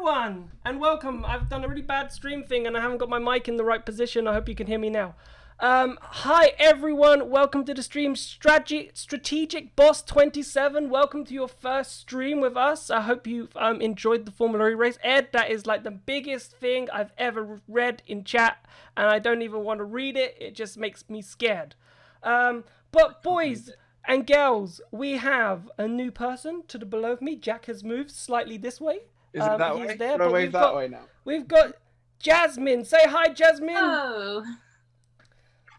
everyone, and welcome. I've done a really bad stream thing and I haven't got my mic in the right position. I hope you can hear me now. Hi everyone, welcome to the stream. Strategic Boss 27, welcome to your first stream with us. I hope you've enjoyed the Formula E race. Ed, that is like the biggest thing I've ever read in chat, and I don't even want to read it. It just makes me scared. But boys and girls, we have a new person to the below of me. Jack has moved slightly this way. Is it that he's way? there, Should I but wave that way now? we've got Jasmine. Say hi, Jasmine. Oh.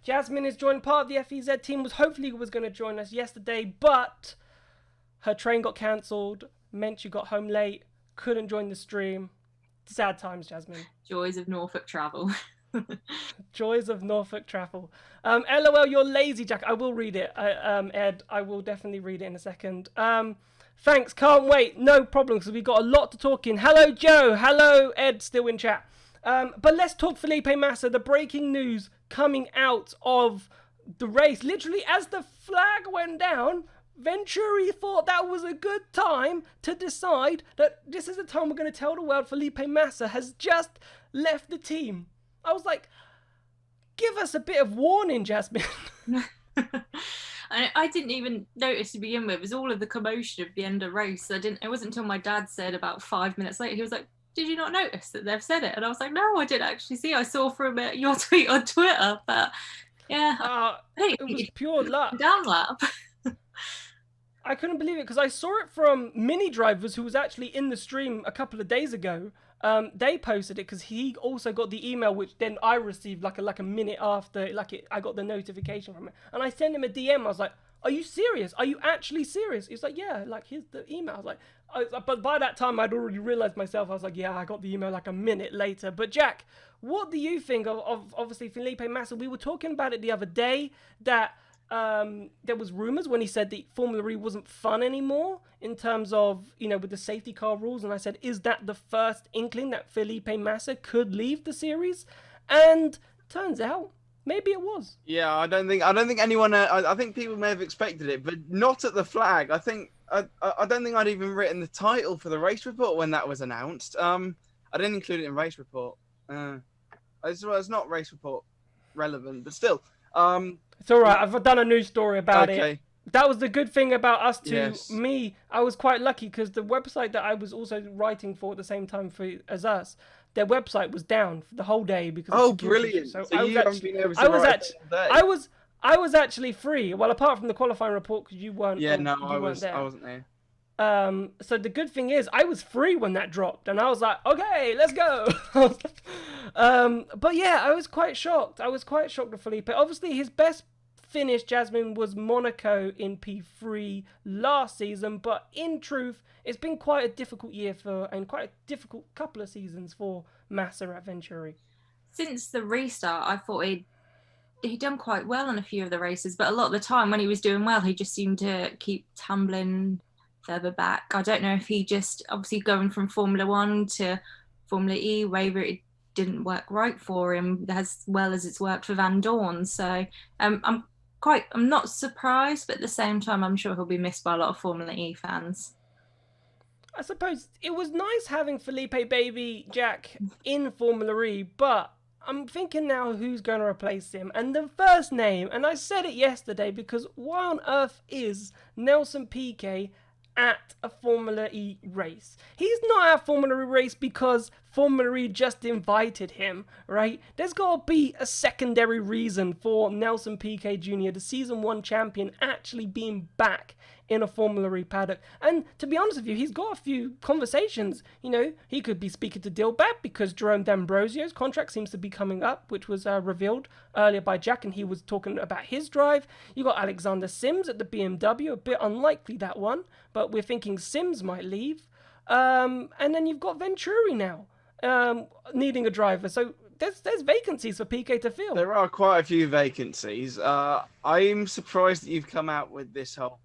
Jasmine is joined part of the FEZ team. Hopefully was going to join us yesterday, but her train got cancelled. Meant she got home late. Couldn't join the stream. Sad times, Jasmine. Joys of Norfolk travel. Joys of Norfolk travel. LOL, you're lazy, Jack. I will read it. Ed, I will definitely read it in a second. Thanks, can't wait. No problem, because we've got a lot to talk in. Hello, Joe. Hello, Ed, still in chat. But let's talk Felipe Massa, the breaking news coming out of the race. Literally, as the flag went down, Venturi thought that was a good time to decide that this is the time we're going to tell the world Felipe Massa has just left the team. I was like, give us a bit of warning, Jasmine. I didn't even notice to begin with. It was all of the commotion of the end of the race. It wasn't until my dad said about 5 minutes later, he was like, did you not notice that they've said it? And I was like, no, I didn't actually see. I saw from your tweet on Twitter, but yeah. It was pure luck. Down lap. I couldn't believe it because I saw it from Mini Drivers, who was actually in the stream a couple of days ago. They posted it because he also got the email, which then I received like a minute after, I got the notification from it, and I sent him a DM. I was like, "Are you serious? Are you actually serious?" He's like, "Yeah, like here's the email." I was like, but by that time I'd already realized myself. I was like, "Yeah, I got the email like a minute later." But Jack, what do you think of obviously Felipe Massa? We were talking about it the other day that there was rumors when he said that Formula E wasn't fun anymore in terms of, with the safety car rules. And I said, is that the first inkling that Felipe Massa could leave the series? And turns out maybe it was. Yeah, I don't think anyone. I think people may have expected it, but not at the flag. I don't think I'd even written the title for the race report when that was announced. I didn't include it in race report. It's not race report relevant, but still. It's all right. I've done a news story about it. That was the good thing about us two. Yes. Me, I was quite lucky because the website that I was also writing for at the same time as us, their website was down for the whole day because. Oh, brilliant! So you haven't been able to write all day. I was actually free. Well, apart from the qualifying report because you weren't. Yeah, no, I wasn't there. So the good thing is I was free when that dropped, and I was like, okay, let's go. But yeah, I was quite shocked. I was quite shocked with Felipe. Obviously, his best finish, Jasmine, was Monaco in P3 last season, but in truth, it's been quite a difficult year and quite a difficult couple of seasons for Massa at Venturi. Since the restart, I thought he'd done quite well on a few of the races, but a lot of the time when he was doing well, he just seemed to keep tumbling further back. I don't know if he just, obviously going from Formula 1 to Formula E, whether it didn't work right for him as well as it's worked for Vandoorne. So I'm not surprised, but at the same time, I'm sure he'll be missed by a lot of Formula E fans. I suppose it was nice having Felipe Baby Jack in Formula E, but I'm thinking now who's going to replace him. And the first name, and I said it yesterday, because why on earth is Nelson Piquet at a Formula E race? He's not at a Formula E race because Formula E just invited him, right? There's got to be a secondary reason for Nelson Piquet Jr., the Season 1 champion, actually being back in a Formula E paddock. And to be honest with you, he's got a few conversations. He could be speaking to Dilbert because Jerome D'Ambrosio's contract seems to be coming up, which was revealed earlier by Jack, and he was talking about his drive. You got Alexander Sims at the BMW, a bit unlikely that one, but we're thinking Sims might leave. And then you've got Venturi now needing a driver. So there's vacancies for Piquet to fill. There are quite a few vacancies. I'm surprised that you've come out with this whole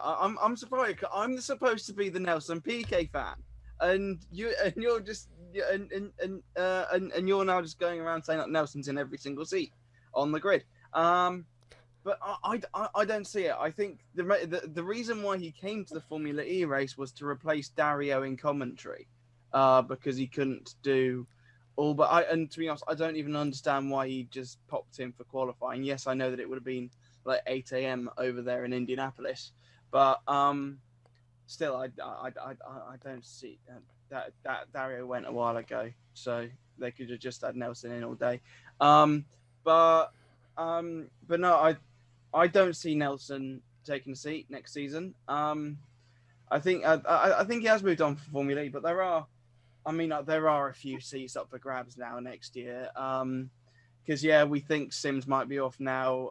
I'm surprised. I'm supposed to be the Nelson Piquet fan, and you're just and you're now just going around saying that Nelson's in every single seat on the grid. But I don't see it. I think the reason why he came to the Formula E race was to replace Dario in commentary. because he couldn't do all. But and to be honest, I don't even understand why he just popped in for qualifying. Yes, I know that it would have been like 8 a.m. over there in Indianapolis, but still, I don't see that Dario went a while ago, so they could have just had Nelson in all day. But no, I don't see Nelson taking a seat next season. I think he has moved on from Formula E, but there are a few seats up for grabs now next year. Because we think Sims might be off now.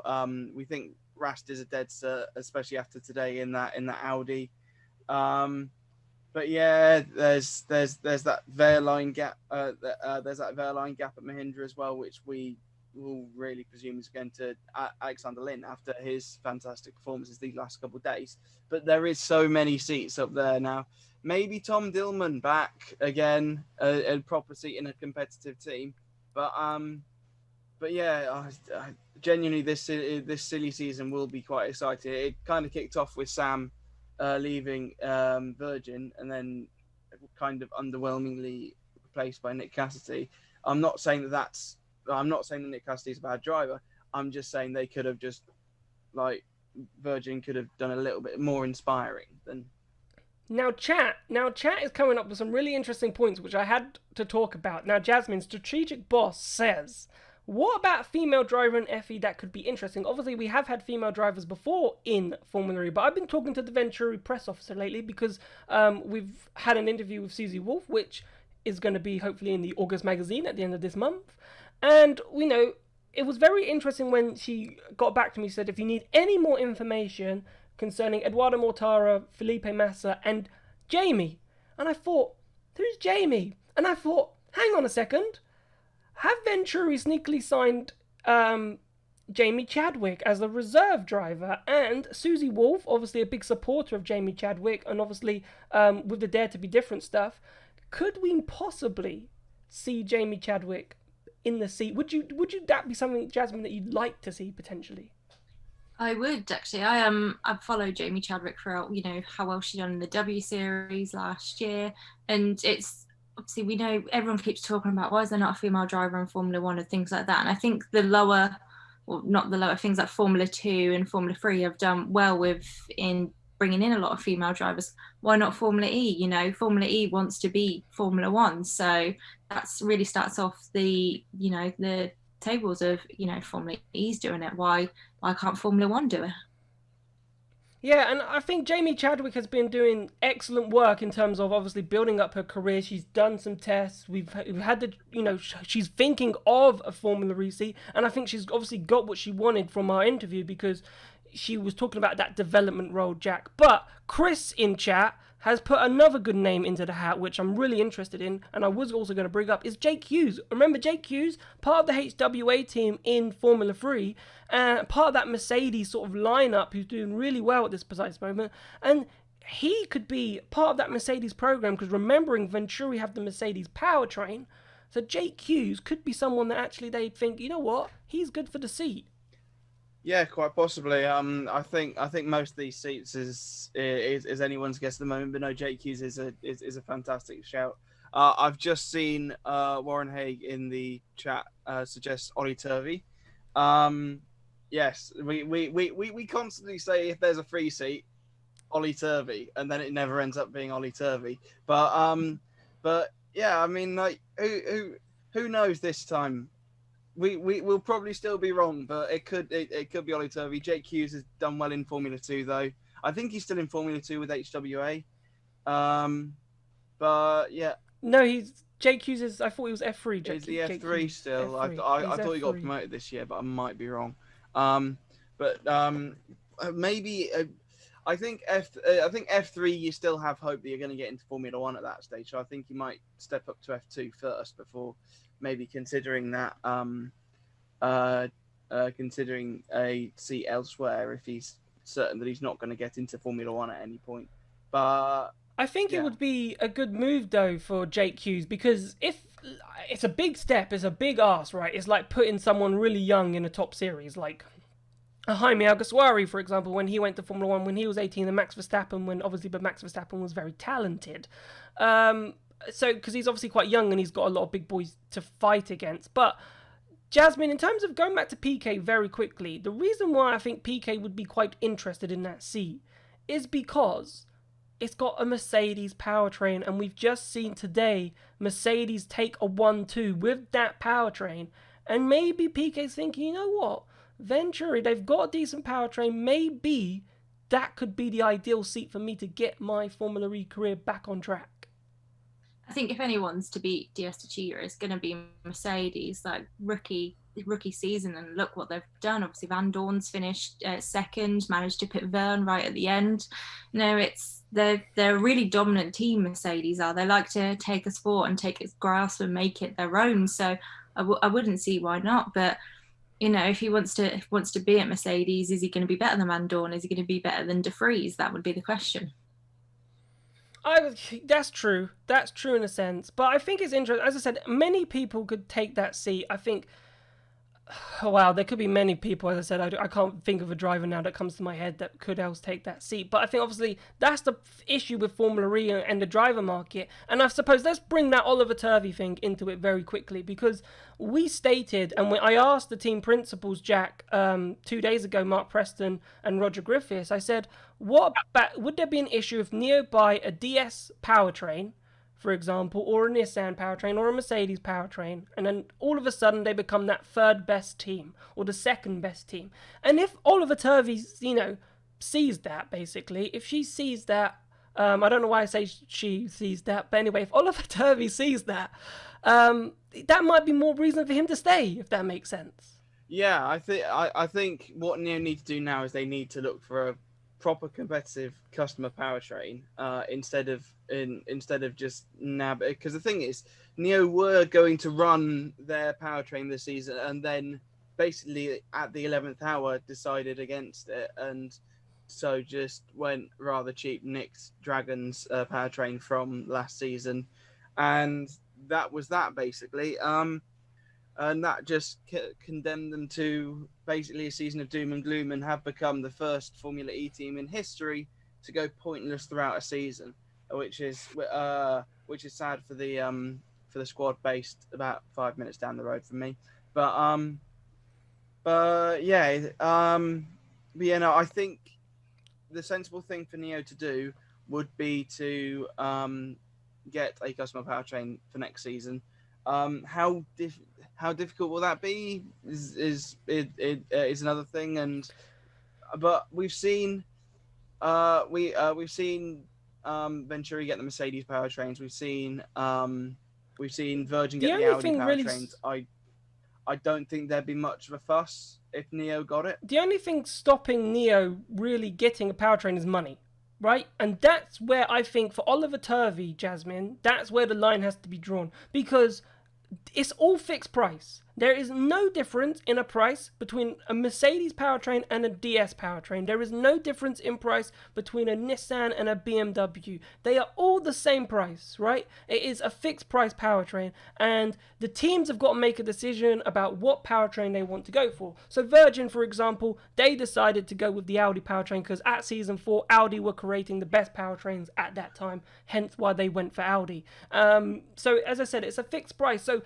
We think Rast is a dead cert, especially after today in that Audi. But yeah, there's that Wehrlein gap. There's that Wehrlein gap at Mahindra as well, which we will really presume is going to Alexander Lin after his fantastic performances these last couple of days. But there is so many seats up there now. Maybe Tom Dillman back again, a proper seat in a competitive team. But yeah, genuinely this silly season will be quite exciting. It kind of kicked off with Sam leaving Virgin and then kind of underwhelmingly replaced by Nick Cassidy. I'm not saying that Nick Cassidy is a bad driver. I'm just saying they could have just Virgin could have done a little bit more inspiring than. Now chat is coming up with some really interesting points which I had to talk about. Now Jasmine, Strategic Boss says, what about a female driver in FE that could be interesting? Obviously, we have had female drivers before in Formula E, but I've been talking to the Venturi press officer lately because we've had an interview with Susie Wolf, which is going to be hopefully in the August magazine at the end of this month. And we know it was very interesting when she got back to me, said, if you need any more information concerning Eduardo Mortara, Felipe Massa, and Jamie. And I thought, who's Jamie? And I thought, hang on a second. Have Venturi sneakily signed Jamie Chadwick as the reserve driver? And Susie Wolf, obviously a big supporter of Jamie Chadwick, and obviously with the Dare to Be Different stuff, could we possibly see Jamie Chadwick in the seat? Would you that be something, Jasmine, that you'd like to see potentially? I would actually. I've followed Jamie Chadwick throughout, how well she done in the W Series last year, and it's obviously we know everyone keeps talking about why is there not a female driver in Formula One and things like that. And I think not the lower things like Formula 2 and Formula 3 have done well in bringing in a lot of female drivers. Why not Formula E? Formula E wants to be Formula One, so that's really starts off the tables of Formula E's doing it. Why can't Formula One do it? Yeah, and I think Jamie Chadwick has been doing excellent work in terms of obviously building up her career. She's done some tests. We've had she's thinking of a Formula E seat, and I think she's obviously got what she wanted from our interview because she was talking about that development role, Jack. But Chris in chat has put another good name into the hat, which I'm really interested in, and I was also going to bring up, is Jake Hughes. Remember Jake Hughes, part of the HWA team in Formula 3, and part of that Mercedes sort of lineup who's doing really well at this precise moment, and he could be part of that Mercedes program, because remembering Venturi have the Mercedes powertrain, so Jake Hughes could be someone that actually they think, you know what, he's good for the seat. Yeah, quite possibly. I think most of these seats is anyone's guess at the moment, but no, Jake Hughes is a fantastic shout. I've just seen Warren Haig in the chat suggest Ollie Turvey. Yes, we constantly say if there's a free seat, Ollie Turvey, and then it never ends up being Ollie Turvey. But yeah, I mean, like who knows this time. We will probably still be wrong, but it could be Ollie Turvey. Jake Hughes has done well in Formula 2 though. I think he's still in Formula 2 with HWA. But yeah. No, Jake Hughes is. I thought he was F3. Is the F3 still? F3. I thought he got promoted this year, but I might be wrong. Maybe. I think F3 you still have hope that you're going to get into Formula 1 at that stage. So I think you might step up to F2 first before maybe considering that considering a seat elsewhere if he's certain that he's not going to get into Formula 1 at any point. But I think it would be a good move though for Jake Hughes, because if it's a big step, it's a big ask, right? It's like putting someone really young in a top series, like a Jaime Alguersuari, for example, when he went to Formula 1 when he was 18, and Max Verstappen, but Max Verstappen was very talented. so because he's obviously quite young and he's got a lot of big boys to fight against. But Jasmine, in terms of going back to PK very quickly, the reason why I think PK would be quite interested in that seat is because it's got a Mercedes powertrain, and we've just seen today Mercedes take a 1-2 with that powertrain, and maybe PK's thinking, you know what, Venturi, they've got a decent powertrain, maybe that could be the ideal seat for me to get my Formula E career back on track. I think if anyone's to beat Diaz Techeetah, it's going to be Mercedes, like rookie season, and look what they've done. Obviously, Vandoorne's finished second, managed to pit Verne right at the end. They're a really dominant team. Mercedes are. They like to take a sport and take its grasp and make it their own. So I wouldn't see why not. But if he wants to be at Mercedes, is he going to be better than Vandoorne? Is he going to be better than De Vries? That would be the question. That's true. That's true in a sense. But I think it's interesting. As I said, many people could take that seat. I think, wow, there could be many people. As I said, I can't think of a driver now that comes to my head that could else take that seat. But I think, obviously, that's the issue with Formula E and the driver market. And I suppose let's bring that Oliver Turvey thing into it very quickly, because we stated, and I asked the team principals, Jack, 2 days ago, Mark Preston and Roger Griffiths, I said, would there be an issue if Neo buy a DS powertrain, for example, or a Nissan powertrain, or a Mercedes powertrain, and then all of a sudden they become that third best team, or the second best team? And if Oliver Turvey, sees that, basically, if she sees that, I don't know why I say she sees that, but anyway, if Oliver Turvey sees that, that might be more reason for him to stay, if that makes sense. Yeah, I think what Neo need to do now is they need to look for a proper competitive customer powertrain instead of just nab. Because the thing is, Neo were going to run their powertrain this season, and then basically at the 11th hour decided against it, and so just went rather cheap, nicked Dragon's powertrain from last season, and that was that basically. And that just condemned them to basically a season of doom and gloom, and have become the first Formula E team in history to go pointless throughout a season, which is sad for the squad based about 5 minutes down the road from me. I think the sensible thing for Neo to do would be to get a customer powertrain for next season. How difficult will that be is another thing, but we've seen Venturi get the Mercedes powertrains. We've seen Virgin get the Audi powertrains. I don't think there'd be much of a fuss if Neo got it. The only thing stopping Neo really getting a powertrain is money, right? And that's where I think for Oliver Turvey, Jasmine, that's where the line has to be drawn, because it's all fixed price. There is no difference in a price between a Mercedes powertrain and a DS powertrain. There is no difference in price between a Nissan and a BMW. They are all the same price, right? It is a fixed price powertrain, and the teams have got to make a decision about what powertrain they want to go for. So Virgin, for example, they decided to go with the Audi powertrain because at season 4, Audi were creating the best powertrains at that time, hence why they went for Audi. So as I said, it's a fixed price. So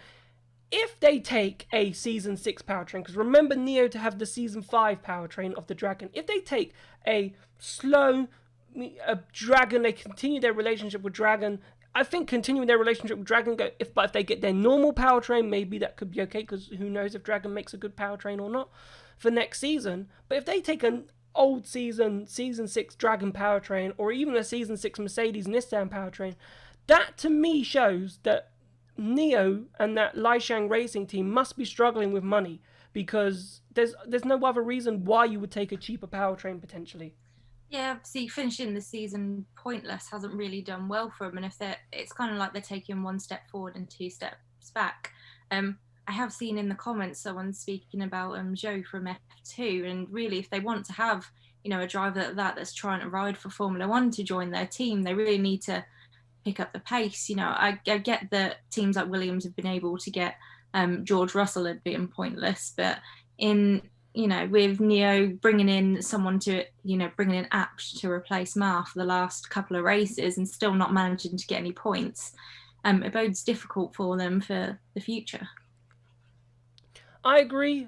if they take a Season 6 powertrain, because remember Neo to have the Season 5 powertrain of the Dragon, if they take a Dragon, they continue their relationship with Dragon, I think continuing their relationship with Dragon, if they get their normal powertrain, maybe that could be okay, because who knows if Dragon makes a good powertrain or not for next season. But if they take an old Season 6 Dragon powertrain, or even a Season 6 Mercedes Nissan powertrain, that to me shows that Neo and that Laishang Racing team must be struggling with money, because there's no other reason why you would take a cheaper powertrain potentially. Yeah, see, finishing the season pointless hasn't really done well for them, and it's kind of like they're taking one step forward and 2 steps back. I have seen in the comments someone speaking about Zhou from F2, and really, if they want to have a driver that's trying to ride for Formula One to join their team, they really need to pick up the pace. I get that teams like Williams have been able to get George Russell at being pointless, but with Neo bringing in someone to bringing in Apt to replace Mar for the last couple of races and still not managing to get any points, it bodes difficult for them for the future. I agree.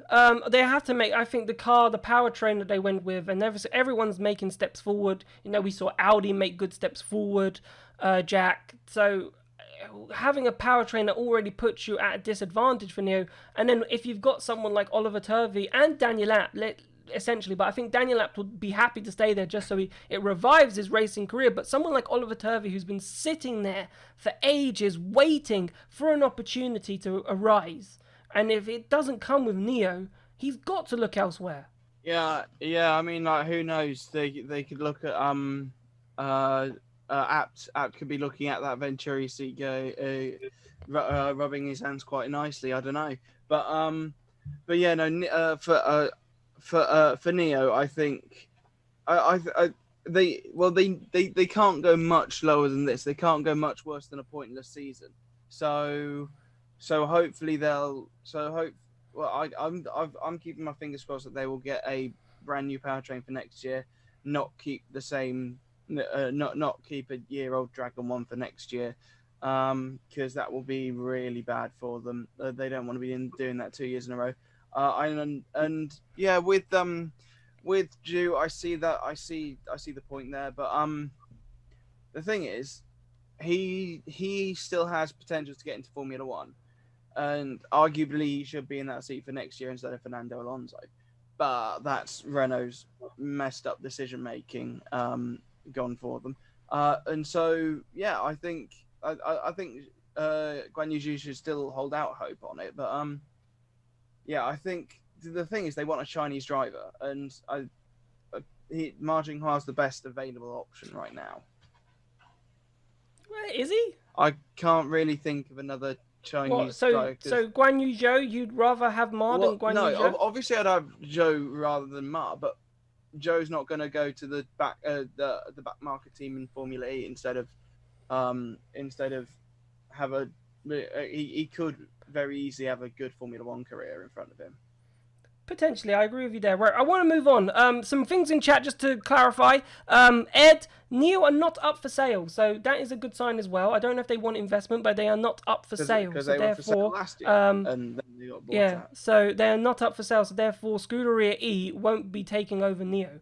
They have to make. I think the powertrain that they went with, and everyone's making steps forward. We saw Audi make good steps forward, Jack. So having a powertrain that already puts you at a disadvantage for Neo, and then if you've got someone like Oliver Turvey and Daniel Abt, essentially, but I think Daniel Abt would be happy to stay there just so it revives his racing career. But someone like Oliver Turvey, who's been sitting there for ages, waiting for an opportunity to arise. And if it doesn't come with Neo, he's got to look elsewhere. Yeah. I mean, like, who knows? They could look at Apt could be looking at that Venturi seat, rubbing his hands quite nicely. I don't know, but yeah, no. For Neo, I think, they can't go much lower than this. They can't go much worse than a pointless season. So hopefully I'm keeping my fingers crossed that they will get a brand new powertrain for next year, not keep the same, not keep a year-old Dragon 1 for next year, because that will be really bad for them. They don't want to be doing that 2 years in a row. And yeah, with Ju, I see the point there, but the thing is, he still has potential to get into Formula One. And arguably he should be in that seat for next year instead of Fernando Alonso. But that's Renault's messed up decision making gone for them. And so yeah, I think Guan Yu Zhu should still hold out hope on it. But yeah, I think the thing is they want a Chinese driver, and Ma Jinghua is the best available option right now. Where is he? I can't really think of another Chinese driver. So Guan Yu Zhou, you'd rather have Ma than Guan Yu Zhou? Obviously I'd have Zhou rather than Ma, but Zhou's not going to go to the back market team in Formula E instead of have a. He could very easily have a good Formula One career in front of him. Potentially, I agree with you there. Right, I want to move on. Some things in chat just to clarify. Ed, Neo are not up for sale, so that is a good sign as well. I don't know if they want investment, but they are not up for sale. Because so they were for sale last year, and then they got bought out. So they are not up for sale. So therefore, Scuderia E won't be taking over Neo.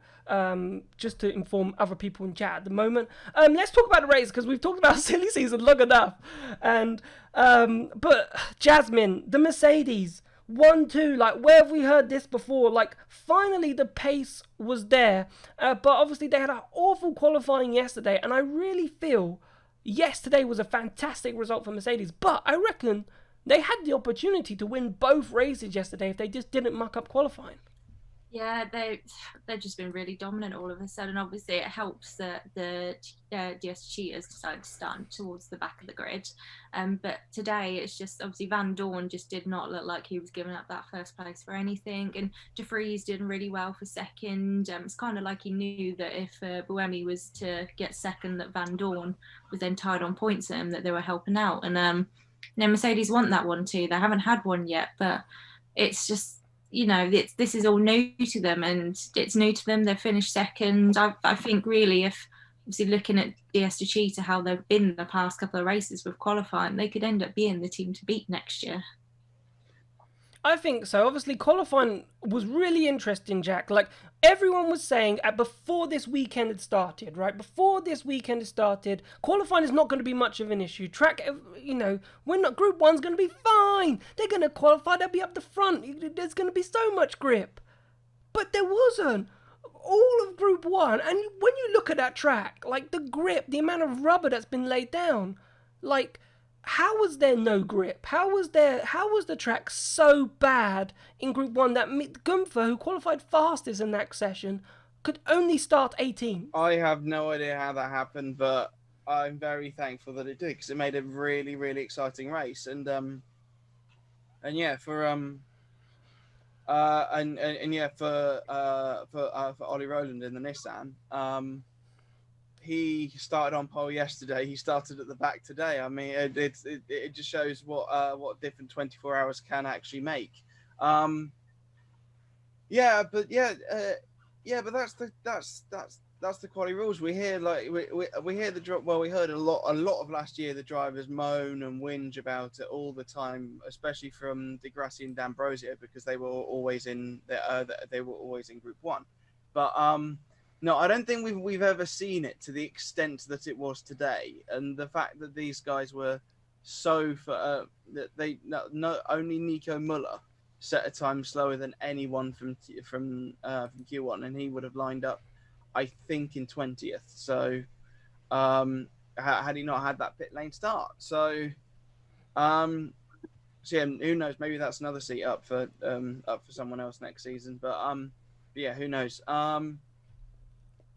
Just to inform other people in chat at the moment. Let's talk about the race because we've talked about silly season long enough. And but Jasmine, the Mercedes. 1-2, like, where have we heard this before? Like, finally the pace was there, but obviously they had an awful qualifying yesterday, and I really feel yesterday was a fantastic result for Mercedes, but I reckon they had the opportunity to win both races yesterday if they just didn't muck up qualifying. Yeah, they've just been really dominant all of a sudden. Obviously, it helps that the DS cheaters decided to start towards the back of the grid. But today, it's just obviously Vandoorne just did not look like he was giving up that first place for anything. And De Vries did really well for second. It's kind of like he knew that if Buemi was to get second, that Vandoorne was then tied on points at him, that they were helping out. And Mercedes want that one too. They haven't had one yet, but it's just, this is all new to them, and it's new to them. They've finished second. I think really, if obviously looking at DS Cheetah, how they've been the past couple of races with qualifying, they could end up being the team to beat next year. I think so. Obviously, qualifying was really interesting, Jack. Like, everyone was saying before this weekend had started, right? Before this weekend had started, qualifying is not going to be much of an issue. Track, Group 1's going to be fine. They're going to qualify. They'll be up the front. There's going to be so much grip. But there wasn't. All of Group 1, and when you look at that track, like, the grip, the amount of rubber that's been laid down, like, how was there no grip? How was the track so bad in Group 1 that Gunther, who qualified fastest in that session, could only start 18th? I have no idea how that happened, but I'm very thankful that it did, because it made a really, really exciting race. And yeah, for Ollie Rowland in the Nissan, he started on pole yesterday. He started at the back today. I mean, it just shows what different 24 hours can actually make. But that's that's the quality rules. We hear we hear the drop. Well, we heard a lot of last year. The drivers moan and whinge about it all the time, especially from Degrassi and D'Ambrosio, because they were always in Group One. But no, I don't think we've ever seen it to the extent that it was today, and the fact that these guys were so for that they no only Nico Muller set a time slower than anyone from Q1, and he would have lined up, I think, in 20th. So had he not had that pit lane start, so yeah, who knows? Maybe that's another seat up for someone else next season. But yeah, who knows?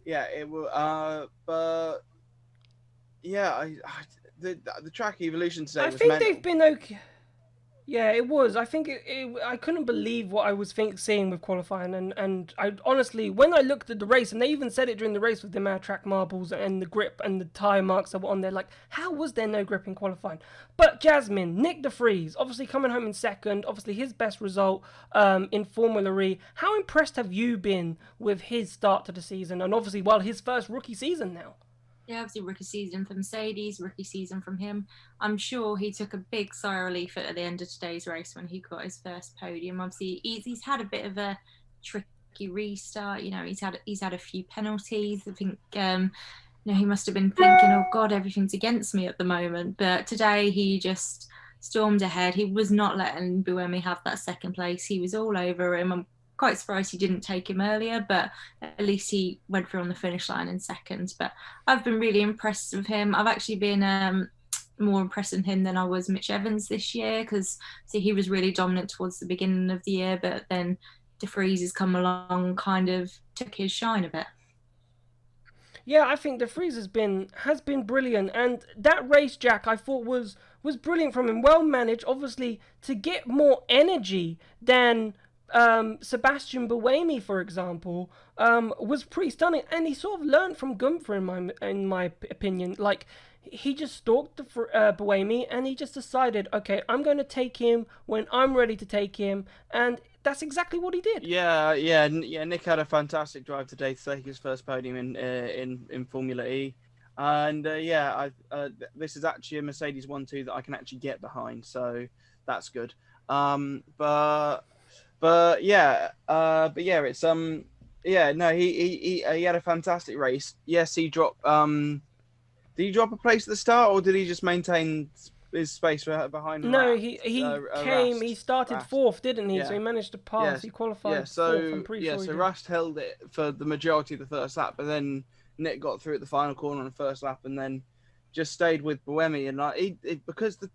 Yeah, it will. But yeah, the track evolution today. I was think mental. they've been okay. Yeah, it was. I think I couldn't believe what I was seeing with qualifying, and I honestly, when I looked at the race, and they even said it during the race with the amount of track marbles and the grip and the tyre marks that were on there, like, how was there no grip in qualifying? But Jasmine, Nick de Vries, obviously coming home in second, obviously his best result in Formula E. How impressed have you been with his start to the season, and obviously, well, his first rookie season now? Yeah, obviously rookie season for Mercedes, rookie season from him. I'm sure he took a big sigh of relief at the end of today's race when he got his first podium. Obviously, he's had a bit of a tricky restart. You know, he's had a few penalties. I think he must have been thinking, oh God, everything's against me at the moment. But today he just stormed ahead. He was not letting Buemi have that second place. He was all over him. I'm quite surprised he didn't take him earlier, but at least he went through on the finish line in second. But I've been really impressed with him. I've actually been more impressed with him than I was Mitch Evans this year, because he was really dominant towards the beginning of the year, but then de Vries has come along, kind of took his shine a bit. Yeah, I think de Vries has been brilliant, and that race, Jack, I thought was brilliant from him. Well managed, obviously, to get more energy than Sebastian Buemi, for example, was pretty stunning, and he sort of learned from Gunther in my opinion. Like, he just stalked Buemi, and he just decided, okay, I'm going to take him when I'm ready to take him, and that's exactly what he did. Yeah. Nick had a fantastic drive today to take his first podium in Formula E, and this is actually a Mercedes 1-2 that I can actually get behind, so that's good. But yeah, it's he had a fantastic race. Yes, he dropped. Did he drop a place at the start, or did he just maintain his space behind? No, he came. He started fourth, didn't he? Yeah. So he managed to pass. Yes. He qualified so fourth. I'm pretty sure. So Rust held it for the majority of the first lap, but then Nick got through at the final corner on the first lap, and then just stayed with Buemi, and because the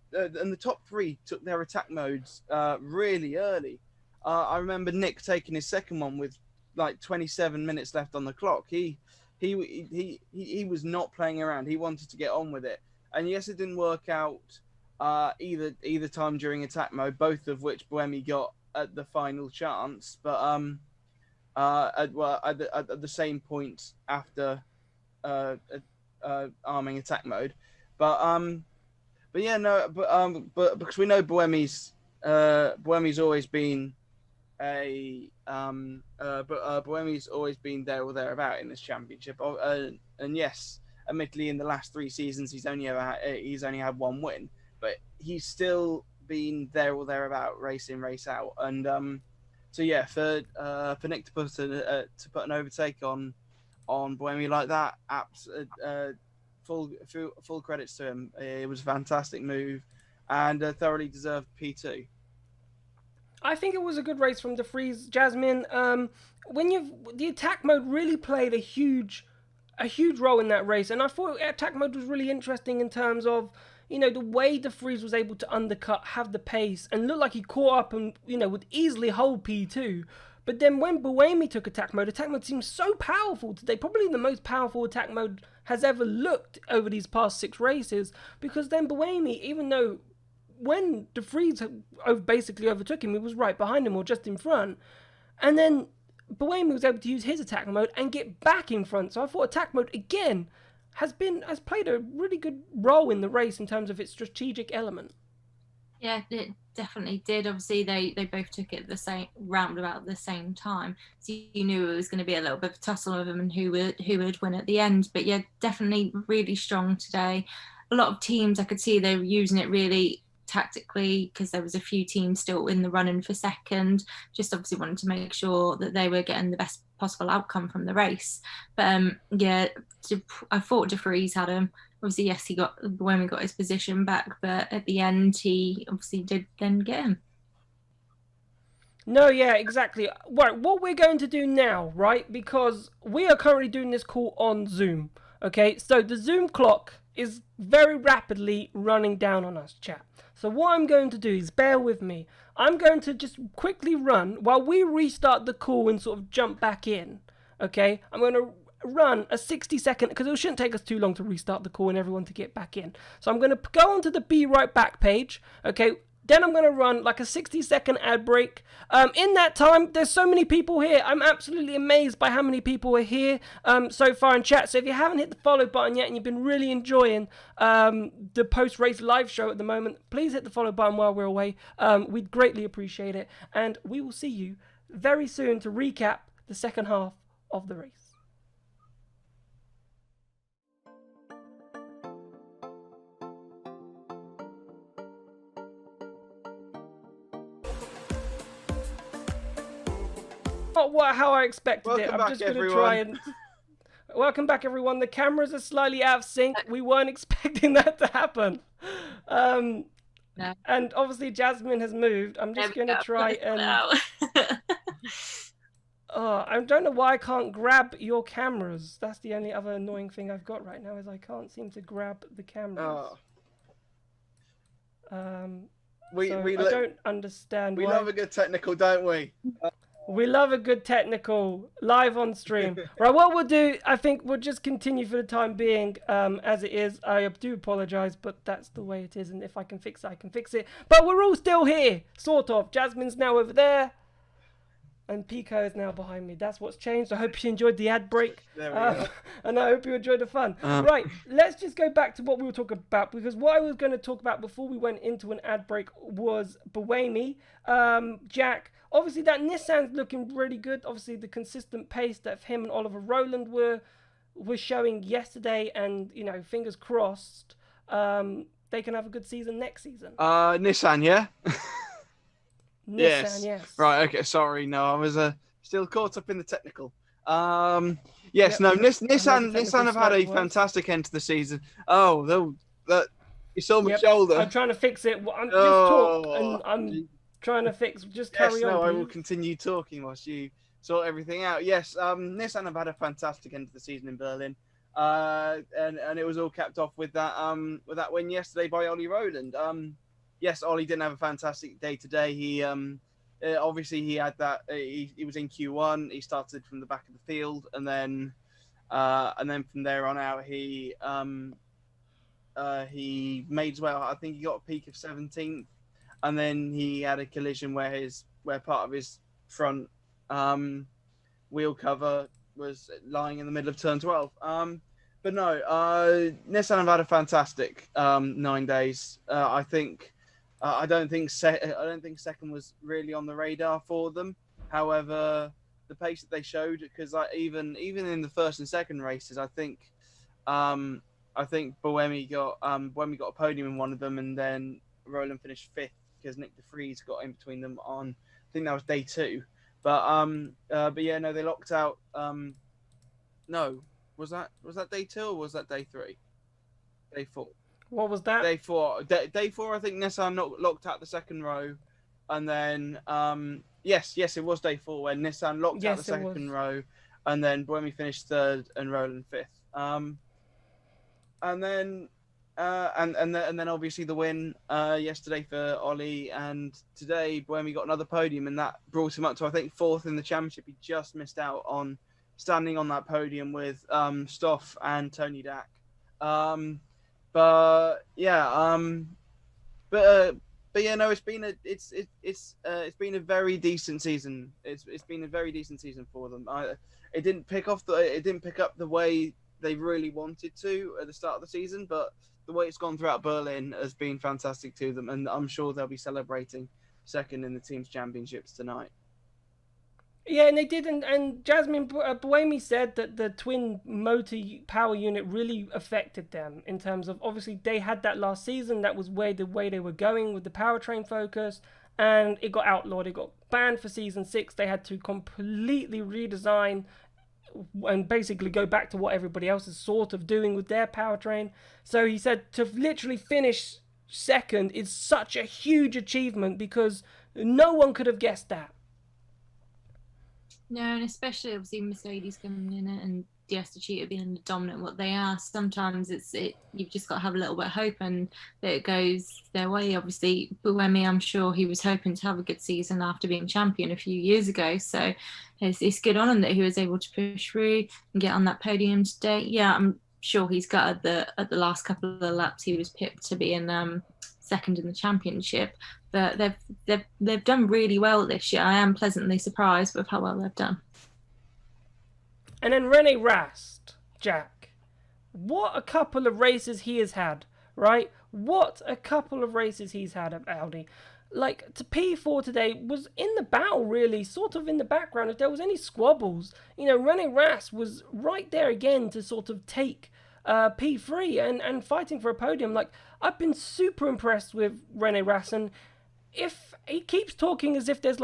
top three took their attack modes really early. I remember Nick taking his second one with like 27 minutes left on the clock. He was not playing around. He wanted to get on with it. And yes, it didn't work out either time during attack mode, both of which Buemi got at the final chance. But at the same point after arming attack mode. But because we know Buemi's always been Buemi's always been there or thereabout in this championship. And yes, admittedly, in the last 3 seasons, he's only had 1 win, but he's still been there or thereabout, race in, race out. And so yeah, for Nick to put an overtake on Buemi like that, full credits to him. It was a fantastic move, and thoroughly deserved P2. I think it was a good race from de Vries. Jasmine, the attack mode really played a huge role in that race, and I thought attack mode was really interesting in terms of, the way de Vries was able to undercut, have the pace, and look like he caught up and, would easily hold P2. But then when Buemi took attack mode seemed so powerful today, probably the most powerful attack mode has ever looked over these past 6 races, because then Buemi, even though when de Vries basically overtook him, he was right behind him or just in front. And then Buemi was able to use his attack mode and get back in front. So I thought attack mode, again, has played a really good role in the race in terms of its strategic element. Yeah, it definitely did. Obviously, they both took it the same round about the same time, so you knew it was going to be a little bit of a tussle of them and who would win at the end. But yeah, definitely really strong today. A lot of teams I could see they were using it really tactically because there was a few teams still in the running for second. Just obviously wanted to make sure that they were getting the best possible outcome from the race. But yeah, I thought De Vries had him. Obviously, yes, he got when we got his position back, but at the end, he obviously did then get him. No, yeah, exactly. Right, what we're going to do now, right? Because we are currently doing this call on Zoom. Okay, so the Zoom clock is very rapidly running down on us, chat. So what I'm going to do is bear with me. I'm going to just quickly run while we restart the call and sort of jump back in. Okay, I'm going to run a 60-second, because it shouldn't take us too long to restart the call and everyone to get back in. So I'm going to go onto the Be Right Back page. Okay, then I'm going to run like a 60-second ad break. In that time, there's so many people here. I'm absolutely amazed by how many people are here so far in chat. So if you haven't hit the follow button yet and you've been really enjoying the post-race live show at the moment, please hit the follow button while we're away. We'd greatly appreciate it. And we will see you very soon to recap the second half of the race. Not how I expected it. I'm just going to try and... Welcome back, everyone. The cameras are slightly out of sync. We weren't expecting that to happen. No. And obviously Jasmine has moved. I'm just going to try and... I don't know why I can't grab your cameras. That's the only other annoying thing I've got right now is I can't seem to grab the cameras. I don't understand why. We love a good technical, don't we? We love a good technical live on stream. Right, what we'll do, I think we'll just continue for the time being as it is. I do apologize, but that's the way it is. And if I can fix it, I can fix it. But we're all still here, sort of. Jasmine's now over there. And Pico is now behind me. That's what's changed. I hope you enjoyed the ad break. There we go. And I hope you enjoyed the fun. Right, let's just go back to what we were talking about. Because what I was going to talk about before we went into an ad break was Buemi, Jack. Obviously, that Nissan's looking really good. Obviously, the consistent pace that him and Oliver Rowland were showing yesterday. And, you know, fingers crossed, they can have a good season next season. Nissan, yeah? Nissan, yes. Right, okay, sorry. No, I was still caught up in the technical. Yes, no, Nissan have had a fantastic end to the season. Oh, you saw my shoulder. I'm trying to fix it. I'm just talk, and I'm trying to fix. Just carry on. No, I will continue talking whilst you sort everything out. Yes, Nissan have had a fantastic end to the season in Berlin, and it was all capped off with that win yesterday by Ollie Rowland. Yes, Ollie didn't have a fantastic day today. He obviously he had that. He was in Q1. He started from the back of the field, and then from there on out, he made his way. I think he got a peak of 17th, and then he had a collision where part of his front wheel cover was lying in the middle of turn 12. But no, Nissan have had a fantastic 9 days. I don't think second was really on the radar for them. However, the pace that they showed, because even in the first and second races, I think Buemi got a podium in one of them, and then Rowland finished 5th because Nick De Vries got in between them on, I think that was day 2. But yeah, no, they locked out. No, was that day 2 or was that day 3? Day 4. What was that? Day 4. Day 4, I think Nissan locked out the second row. And then, yes, it was day 4 when Nissan locked out the second row. And then Buemi finished 3rd and Rowland 5th. And then obviously the win yesterday for Ollie. And today, Buemi got another podium. And that brought him up to, I think, 4th in the championship. He just missed out on standing on that podium with Stoff and Tony Dack. But yeah, but yeah, no, it's been a very decent season. It's been a very decent season for them. It didn't pick up the way they really wanted to at the start of the season, but the way it's gone throughout Berlin has been fantastic to them, and I'm sure they'll be celebrating second in the team's championships tonight. Yeah, and they did, and Jasmine Buemi said that the twin motor power unit really affected them in terms of, obviously they had that last season, that was the way they were going with the powertrain focus, and it got outlawed, it got banned for season 6. They had to completely redesign and basically go back to what everybody else is sort of doing with their powertrain. So he said to literally finish second is such a huge achievement because no one could have guessed that. No, and especially obviously Mercedes coming in and Cheetah being dominant what they are. Sometimes you've just got to have a little bit of hope and that it goes their way. Obviously, Buemi, I'm sure he was hoping to have a good season after being champion a few years ago. So it's good on him that he was able to push through and get on that podium today. Yeah, I'm sure he's gutted that at the last couple of laps he was pipped to be in second in the championship. But they've done really well this year. I am pleasantly surprised with how well they've done. And then Rene Rast, Jack. What a couple of races he has had, right? What a couple of races he's had at Audi. Like, to P4 today was in the battle, really, sort of in the background. If there was any squabbles, Rene Rast was right there again to sort of take P3 and fighting for a podium. Like, I've been super impressed with Rene Rast, and if he keeps talking as if there's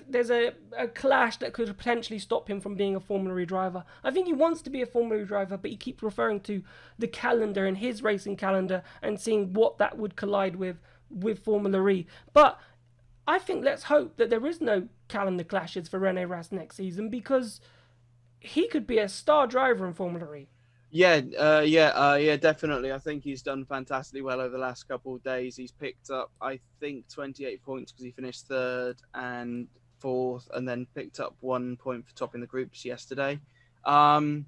there's a clash that could potentially stop him from being a Formula E driver. I think he wants to be a Formula E driver, but he keeps referring to the calendar and his racing calendar and seeing what that would collide with Formula E. But I think let's hope that there is no calendar clashes for Rene Rast next season, because he could be a star driver in Formula E. Yeah, definitely. I think he's done fantastically well over the last couple of days. He's picked up, I think, 28 points because he finished third and fourth, and then picked up 1 point for topping the groups yesterday. And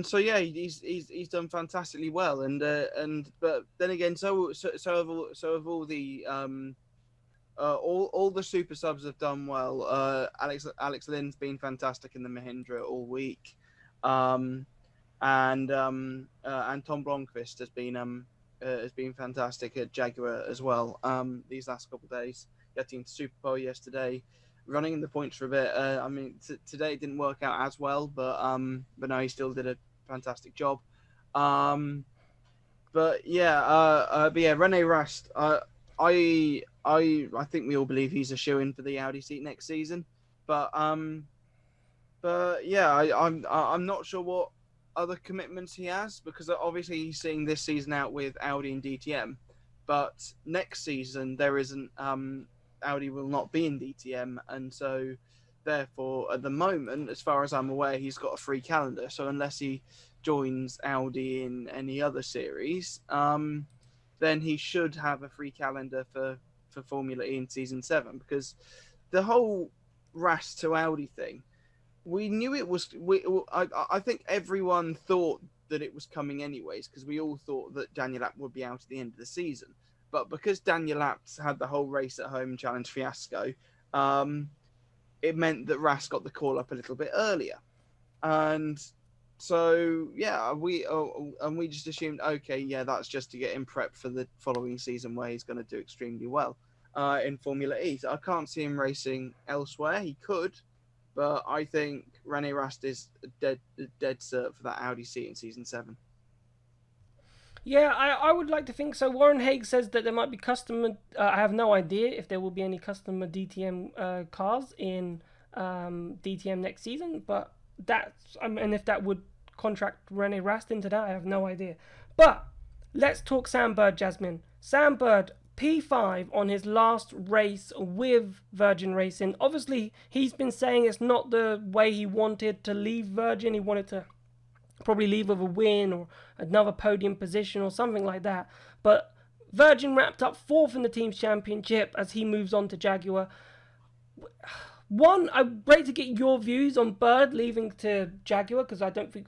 so yeah, he's done fantastically well. But then again, so have all the all the super subs have done well. Alex Lynn's been fantastic in the Mahindra all week. And Tom Blomqvist has been fantastic at Jaguar as well. These last couple of days, getting to Super Bowl yesterday, running in the points for a bit. Today it didn't work out as well, but no, he still did a fantastic job. But Rene Rast, I think we all believe he's a shoo-in for the Audi seat next season. But yeah, I'm not sure what other commitments he has, because obviously he's seeing this season out with Audi and DTM, but next season there isn't. Audi will not be in DTM, and so therefore at the moment, as far as I'm aware, he's got a free calendar. So unless he joins Audi in any other series, then he should have a free calendar for Formula E in season 7, because the whole Rast to Audi thing, we knew it was. I think everyone thought that it was coming anyways, because we all thought that Daniel Abt would be out at the end of the season. But because Daniel Abt had the whole race at home challenge fiasco, it meant that Rast got the call up a little bit earlier, and so yeah, we just assumed, okay, yeah, that's just to get him prepped for the following season where he's going to do extremely well in Formula E. So I can't see him racing elsewhere. He could. But I think Rene Rast is dead cert for that Audi seat in season 7. Yeah, I would like to think so. Warren Haig says that there might be customer. I have no idea if there will be any customer DTM cars in DTM next season. But and if that would contract Rene Rast into that, I have no idea. But let's talk Sam Bird, Jasmine. Sam Bird, P5 on his last race with Virgin Racing. Obviously, he's been saying it's not the way he wanted to leave Virgin. He wanted to probably leave with a win or another podium position or something like that. But Virgin wrapped up 4th in the team's championship as he moves on to Jaguar. One, I'm great to get your views on Bird leaving to Jaguar, because I don't think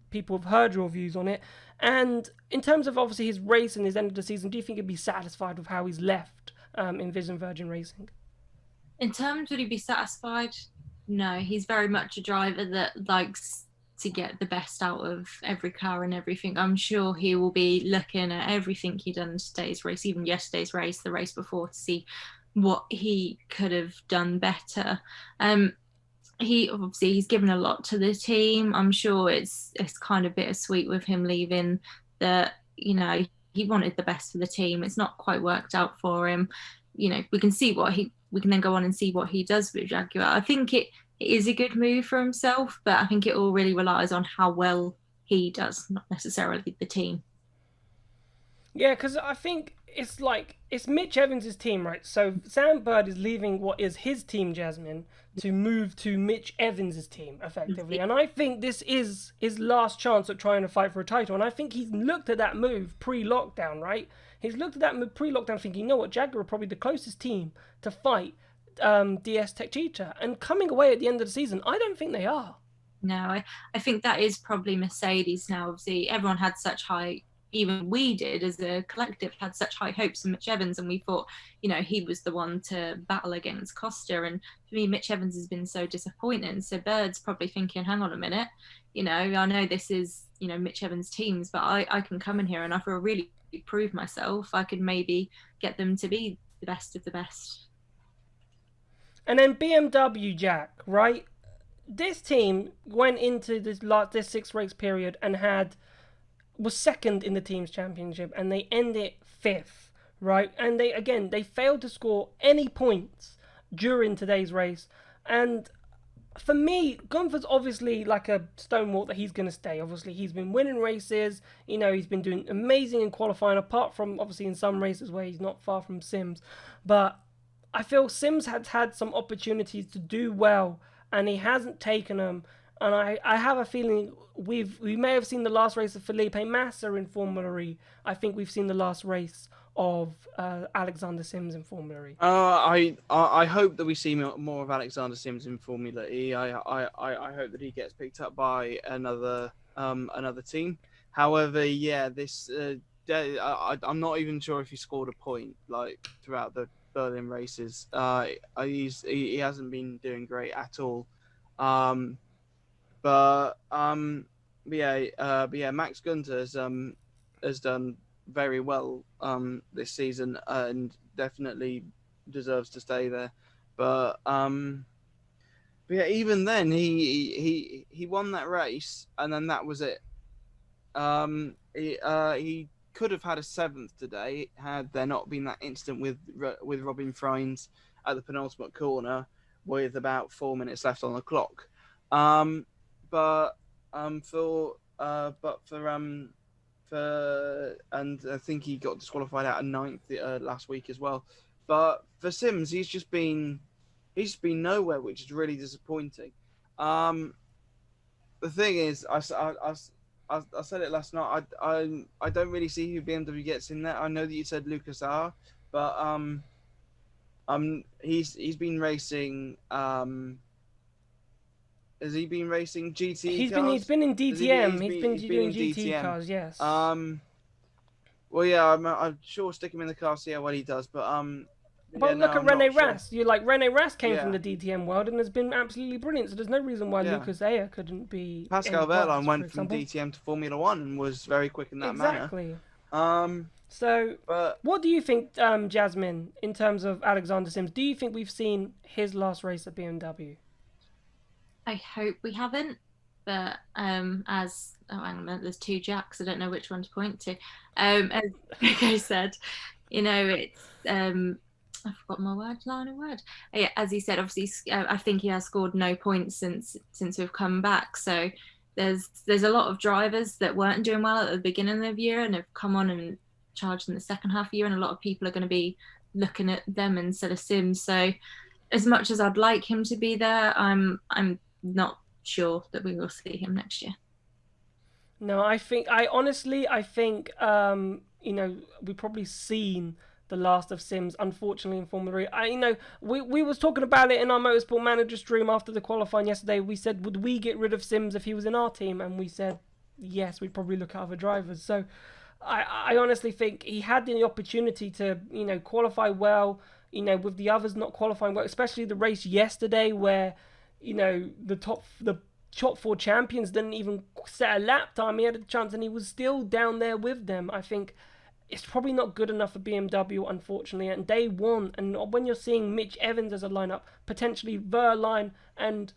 people have heard your views on it. And in terms of obviously his race and his end of the season, do you think he'd be satisfied with how he's left Envision Virgin Racing? In terms, would he be satisfied? No, he's very much a driver that likes to get the best out of every car and everything. I'm sure he will be looking at everything he done in today's race, even yesterday's race, the race before, to see what he could have done better. He's given a lot to the team. I'm sure it's kind of bittersweet with him leaving. That, you know, he wanted the best for the team. It's not quite worked out for him. You know, we can then go on and see what he does with Jaguar. I think it is a good move for himself, but I think it all really relies on how well he does, not necessarily the team. Yeah, because I think it's Mitch Evans' team, right? So Sam Bird is leaving what is his team, Jasmine, to move to Mitch Evans' team, effectively. And I think this is his last chance at trying to fight for a title. And I think he's looked at that move pre-lockdown, right? He's looked at that move pre-lockdown thinking, you know what, Jaguar are probably the closest team to fight DS Tech Cheetah. And coming away at the end of the season, I don't think they are. No, I think that is probably Mercedes now. Obviously, everyone had such high, even we did as a collective, had such high hopes in Mitch Evans, and we thought, you know, he was the one to battle against Costa. And for me, Mitch Evans has been so disappointing. So Bird's probably thinking, hang on a minute, you know, I know this is, you know, Mitch Evans' teams, but I can come in here and I feel really prove myself. I could maybe get them to be the best of the best. And then BMW, Jack, right? This team went into this 6 race period and was second in the team's championship, and they ended 5th, right? And they failed to score any points during today's race. And for me, Gunther's obviously like a stonewall that he's going to stay. Obviously, he's been winning races. You know, he's been doing amazing in qualifying, apart from obviously in some races where he's not far from Sims. But I feel Sims has had some opportunities to do well, and he hasn't taken them. And I have a feeling we may have seen the last race of Felipe Massa in Formula E. I think we've seen the last race of Alexander Sims in Formula E. I hope that we see more of Alexander Sims in Formula E. I hope that he gets picked up by another team. However, yeah, this I'm not even sure if he scored a point like throughout the Berlin races. He hasn't been doing great at all. But Max Gunther has done very well this season and definitely deserves to stay there. But yeah, even then he won that race and then that was it. He could have had a 7th today had there not been that incident with Robin Freins at the penultimate corner with about 4 minutes left on the clock. And I think he got disqualified out of 9th last week as well. But for Sims, he's been nowhere, which is really disappointing. The thing is, I said it last night. I don't really see who BMW gets in there. I know that you said Lucas R, but he's been racing. Has he been racing GT cars? He's been in DTM. He's been doing GT cars, yes. Well, yeah, I'm sure stick him in the car, see how well he does. But look at Rene Rast. You're like, Rene Rast came from the DTM world and has been absolutely brilliant. So there's no reason why Lucas Ayer couldn't be. Pascal Wehrlein went from DTM to Formula One and was very quick in that manner. Exactly. What do you think, Jasmine, in terms of Alexander Sims? Do you think we've seen his last race at BMW? I hope we haven't, but hang on, there's 2 Jacks. I don't know which one to point to. As Rico said, you know, it's I forgot my line of word. Yeah, as he said, obviously, I think he has scored no points since we've come back. So there's a lot of drivers that weren't doing well at the beginning of the year and have come on and charged in the second half of the year, and a lot of people are going to be looking at them instead of Sims. So as much as I'd like him to be there, I'm not sure that we will see him next year. No, I honestly think you know, we've probably seen the last of Sims, unfortunately, in Formula E. We was talking about it in our Motorsport Manager stream after the qualifying yesterday. We said, would we get rid of Sims if he was in our team? And we said, yes, we'd probably look at other drivers. So I honestly think he had the opportunity to, you know, qualify well, you know, with the others not qualifying well, especially the race yesterday where, you know, the top 4 champions didn't even set a lap time. He had a chance and he was still down there with them. I think it's probably not good enough for BMW, unfortunately, and they won. And when you're seeing Mitch Evans as a lineup, potentially Verline and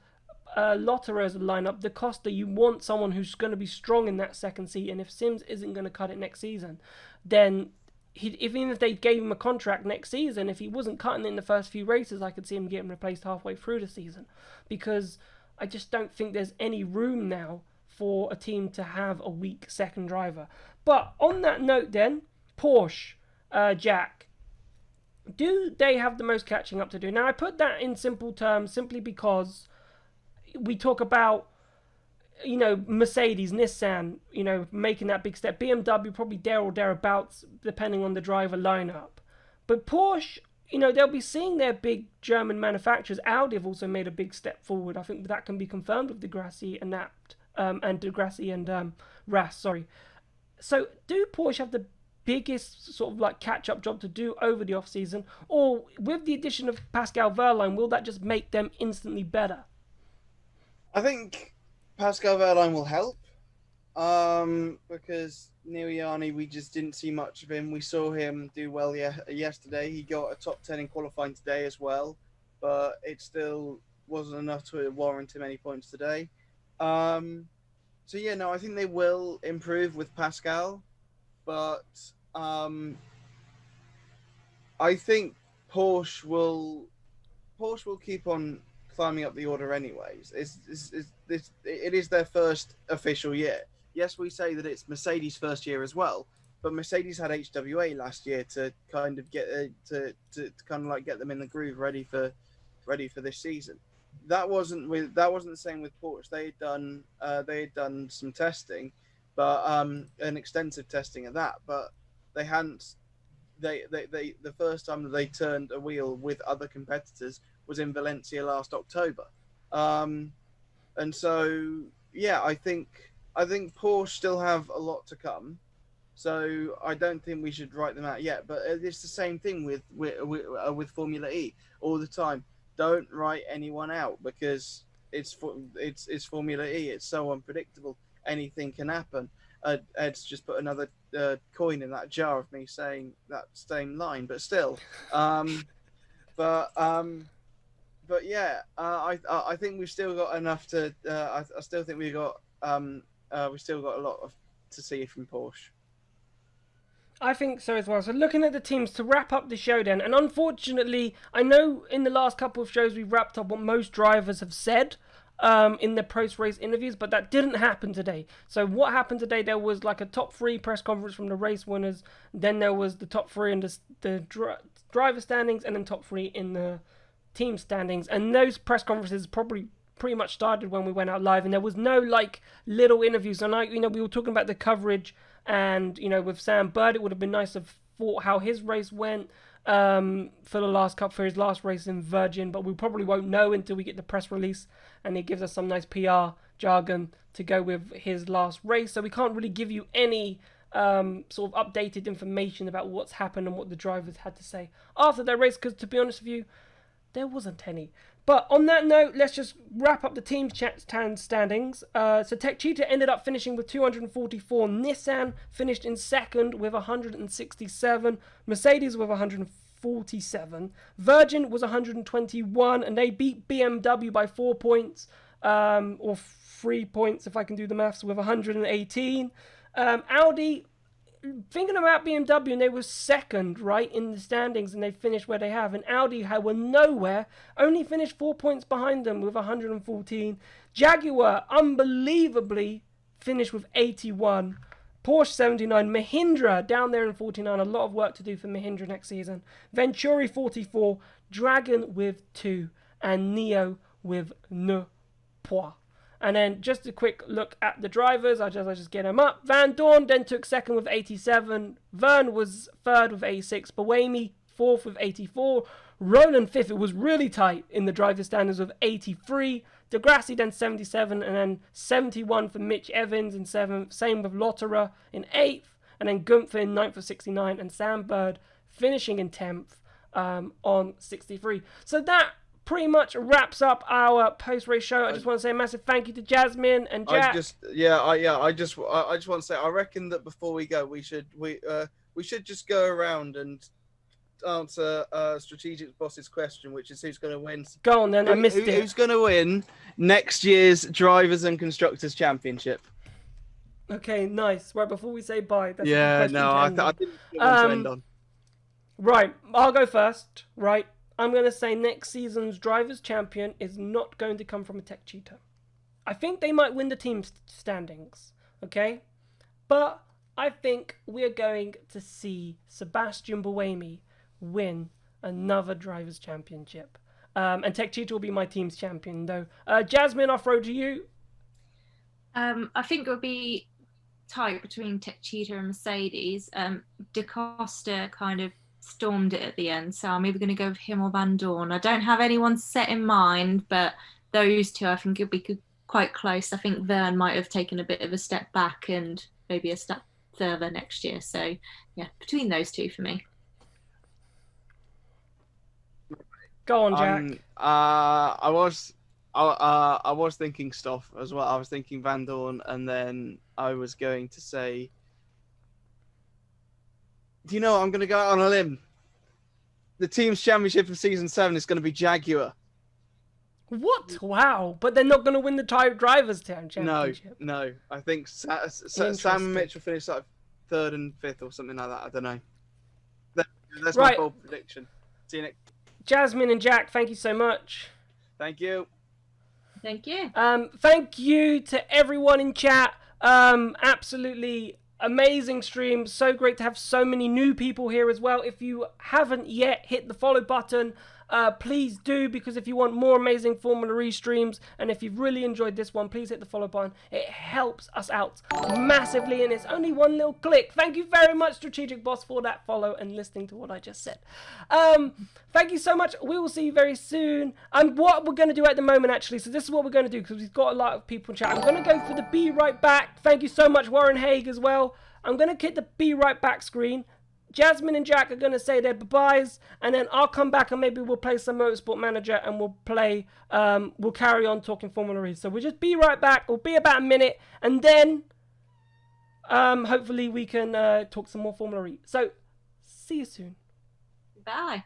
Lotterer as a lineup, the Costa, you want someone who's going to be strong in that second seat. And if Sims isn't going to cut it next season, then even if they gave him a contract next season, if he wasn't cutting it in the first few races, I could see him getting replaced halfway through the season, because I just don't think there's any room now for a team to have a weak second driver. But on that note then, Porsche, Jack, do they have the most catching up to do? Now, I put that in simple terms simply because we talk about, Mercedes, Nissan, making that big step. BMW probably there or thereabouts, depending on the driver lineup. But Porsche, they'll be seeing their big German manufacturers. Audi have also made a big step forward. I think that can be confirmed with Degrassi and Degrassi and Ras. Sorry. So, do Porsche have the biggest sort of like catch-up job to do over the off-season, or with the addition of Pascal Wehrlein, will that just make them instantly better? I think Pascal Wehrlein will help, because Neil Yarni, we just didn't see much of him. We saw him do well yesterday. He got a top 10 in qualifying today as well, but it still wasn't enough to warrant him any points today. I think they will improve with Pascal, but I think Porsche will keep on climbing up the order anyways. It is their first official year. Yes, we say that it's Mercedes' first year as well, but Mercedes had HWA last year to kind of get to kind of like get them in the groove, ready for this season. That wasn't the same with Porsche. They had done some testing, but an extensive testing of that, but they hadn't. They the first time that they turned a wheel with other competitors was in Valencia last October, and so I think Porsche still have a lot to come. So I don't think we should write them out yet. But it's the same thing with Formula E all the time. Don't write anyone out, because it's Formula E. It's so unpredictable. Anything can happen. Ed's just put another coin in that jar of me saying that same line, but still. I think we've still got enough to. I still think we still got a lot to see from Porsche. I think so as well. So looking at the teams to wrap up the show then, and unfortunately, I know in the last couple of shows we've wrapped up what most drivers have said in their post-race interviews, but that didn't happen today. So what happened today, there was like a top 3 press conference from the race winners, then there was the top 3 in the driver standings, and then top 3 in the team standings. And those press conferences probably pretty much started when we went out live, and there was no like little interviews. And we were talking about the coverage, and with Sam Bird, it would have been nice to thought how his race went for his last race in Virgin, but we probably won't know until we get the press release and he gives us some nice PR jargon to go with his last race. So we can't really give you any sort of updated information about what's happened and what the drivers had to say after their race, because to be honest with you, there wasn't any. But on that note, let's just wrap up the team standings. So Tech Cheetah ended up finishing with 244. Nissan finished in second with 167. Mercedes with 147. Virgin was 121, and they beat BMW by 4 points, or 3 points if I can do the maths, with 118. Audi, thinking about BMW, and they were second, right, in the standings, and they finished where they have. And Audi were nowhere, only finished 4 points behind them with 114. Jaguar, unbelievably, finished with 81. Porsche 79. Mahindra down there in 49. A lot of work to do for Mahindra next season. Venturi 44. Dragon with 2. And Neo with 9 points. And then just a quick look at the drivers. I just get them up. Vandoorne then took second with 87. Verne was third with 86. Buemi fourth with 84. Roland fifth. It was really tight in the driver standings with 83. Degrassi then 77. And then 71 for Mitch Evans in 7th. Same with Lotterer in 8th. And then Gunther in 9th with 69. And Sam Bird finishing in 10th on 63. So that pretty much wraps up our post-race show. I just want to say a massive thank you to Jasmine and Jack. I just want to say, I reckon that before we go, we should just go around and answer Strategic Boss's question, which is who's going to win. Go on then, I missed it. Who's going to win next year's Drivers and Constructors Championship? Okay, nice. Right, before we say bye. That's I didn't want to end on. Right, I'll go first. Right, I'm going to say next season's Drivers' Champion is not going to come from a tech cheater. I think they might win the team standings, okay? But I think we're going to see Sebastian Buemi win another Drivers' Championship. And Tech Cheetah will be my team's champion, though. Jasmine, off-road to you. I think it would be tight between Tech Cheetah and Mercedes. Da Costa kind of stormed it at the end, so I'm either going to go with him or Vandoorne. I don't have anyone set in mind, but those two I think it'll be quite close. I think Vern might have taken a bit of a step back and maybe a step further next year. So yeah, between those two for me. Go on, Jack. I was thinking Stoff as well. I was thinking Vandoorne, and then I was going to say, do you know what? I'm going to go out on a limb. The team's championship of season 7 is going to be Jaguar. What? Wow. But they're not going to win the Drivers' Championship. No. I think Sam and Mitch will finish like 3rd and 5th or something like that. I don't know. That's my bold prediction. See you next. Jasmine and Jack, thank you so much. Thank you. Thank you. Thank you to everyone in chat. Absolutely amazing stream. So great to have so many new people here as well. If you haven't yet hit the follow button, please do, because if you want more amazing Formula E streams, and if you've really enjoyed this one, please hit the follow button. It helps us out massively, and it's only one little click. Thank you very much, Strategic Boss, for that follow and listening to what I just said. Thank you so much. We will see you very soon. And what we're going to do at the moment, actually, so this is what we're going to do, because we've got a lot of people in chat. I'm going to go for the Be Right Back. Thank you so much, Warren Haig, as well. I'm going to hit the Be Right Back screen. Jasmine and Jack are going to say their bye-byes, and then I'll come back and maybe we'll play some Motorsport Manager, and we'll carry on talking Formula E. So we'll just be right back. It'll be about a minute, and then hopefully we can talk some more Formula E. So see you soon. Bye.